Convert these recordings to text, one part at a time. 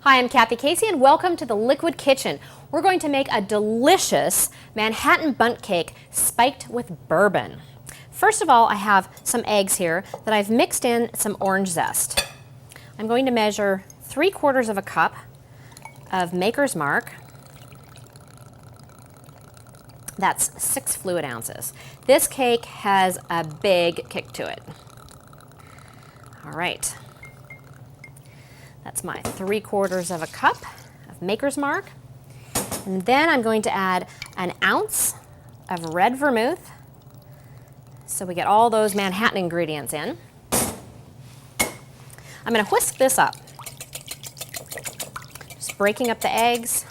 Hi, I'm Kathy Casey and welcome to the Liquid Kitchen. We're going to make a delicious Manhattan bundt cake spiked with bourbon. First of all, I have some eggs here that I've mixed in some orange zest. I'm going to measure 3/4 of a cup of Maker's Mark. That's 6 fluid ounces. This cake has a big kick to it. All right. That's my 3/4 of a cup of Maker's Mark. And then I'm going to add an ounce of red vermouth, so we get all those Manhattan ingredients in. I'm going to whisk this up, just breaking up the eggs.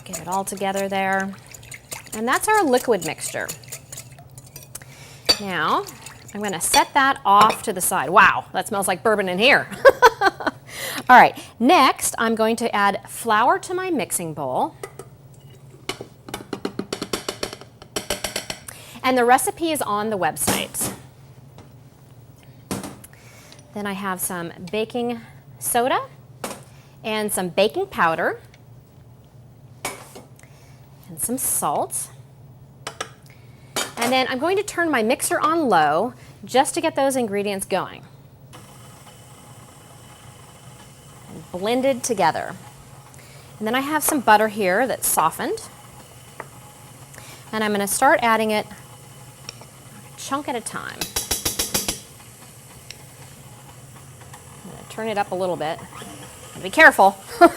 Get it all together there. And that's our liquid mixture. Now, I'm going to set that off to the side. Wow, that smells like bourbon in here. All right, next I'm going to add flour to my mixing bowl. And the recipe is on the website. Then I have some baking soda and some baking powder and some salt. And then I'm going to turn my mixer on low just to get those ingredients going. And blended together. And then I have some butter here that's softened. And I'm going to start adding it a chunk at a time. I'm going to turn it up a little bit. Be careful. All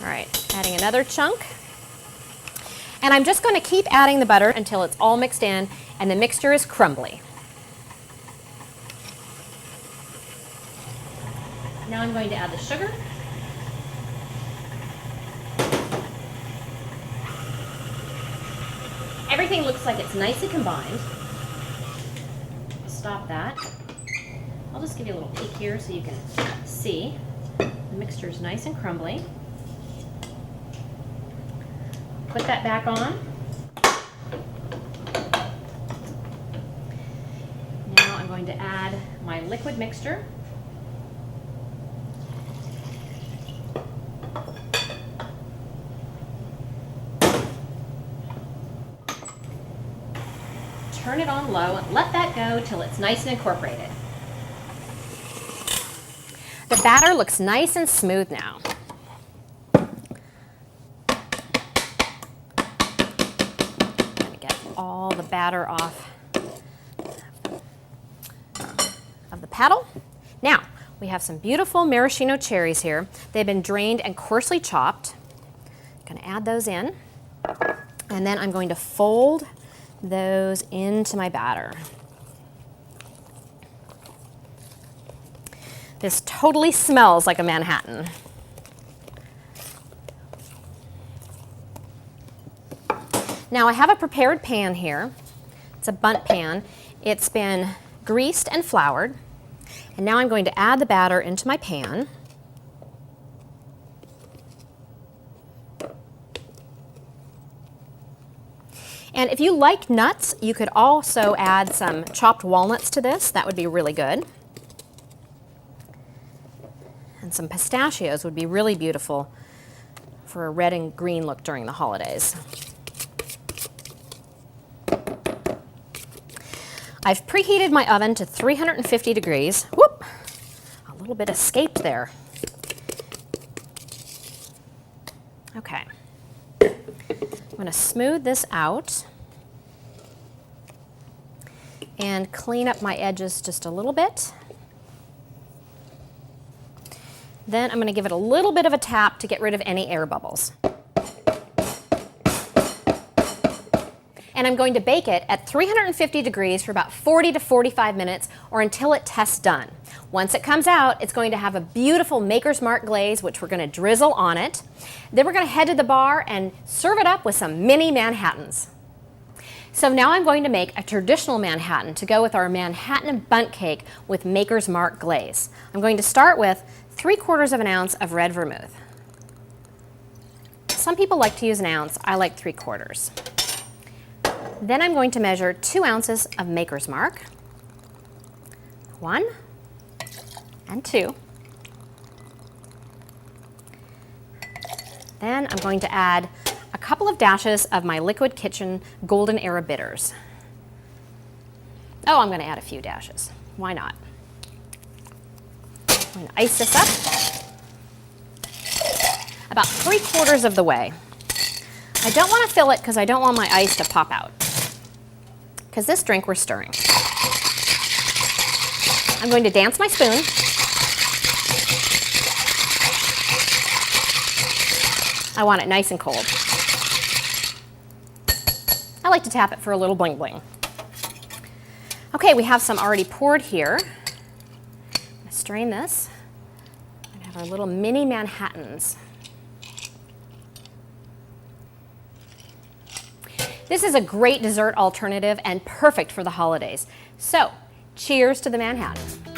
right, adding another chunk. And I'm just going to keep adding the butter until it's all mixed in and the mixture is crumbly. Now I'm going to add the sugar. Everything looks like it's nicely combined. Stop that. I'll just give you a little peek here so you can see. The mixture is nice and crumbly. Put that back on. Now I'm going to add my liquid mixture. Turn it on low and let that go till it's nice and incorporated. The batter looks nice and smooth now. All the batter off of the paddle. Now, we have some beautiful maraschino cherries here. They've been drained and coarsely chopped. I'm going to add those in. And then I'm going to fold those into my batter. This totally smells like a Manhattan. Now I have a prepared pan here. It's a bundt pan. It's been greased and floured. And now I'm going to add the batter into my pan. And if you like nuts, you could also add some chopped walnuts to this. That would be really good. And some pistachios would be really beautiful for a red and green look during the holidays. I've preheated my oven to 350 degrees. Whoop! A little bit escaped there. Okay. I'm going to smooth this out and clean up my edges just a little bit. Then I'm going to give it a little bit of a tap to get rid of any air bubbles. And I'm going to bake it at 350 degrees for about 40 to 45 minutes or until it tests done. Once it comes out, it's going to have a beautiful Maker's Mark glaze, which we're going to drizzle on it. Then we're going to head to the bar and serve it up with some mini Manhattans. So now I'm going to make a traditional Manhattan to go with our Manhattan bundt cake with Maker's Mark glaze. I'm going to start with 3/4 of an ounce of red vermouth. Some people like to use an ounce. I like 3/4. Then I'm going to measure 2 ounces of Maker's Mark. 1, and 2. Then I'm going to add a couple of dashes of my Liquid Kitchen Golden Era bitters. Oh, I'm going to add a few dashes. Why not? I'm going to ice this up about 3/4 of the way. I don't want to fill it because I don't want my ice to pop out. Because this drink we're stirring. I'm going to dance my spoon. I want it nice and cold. I like to tap it for a little bling bling. Okay, we have some already poured here. I'm going to strain this. We're going to have our little mini Manhattans. This is a great dessert alternative and perfect for the holidays. So, cheers to the Manhattan.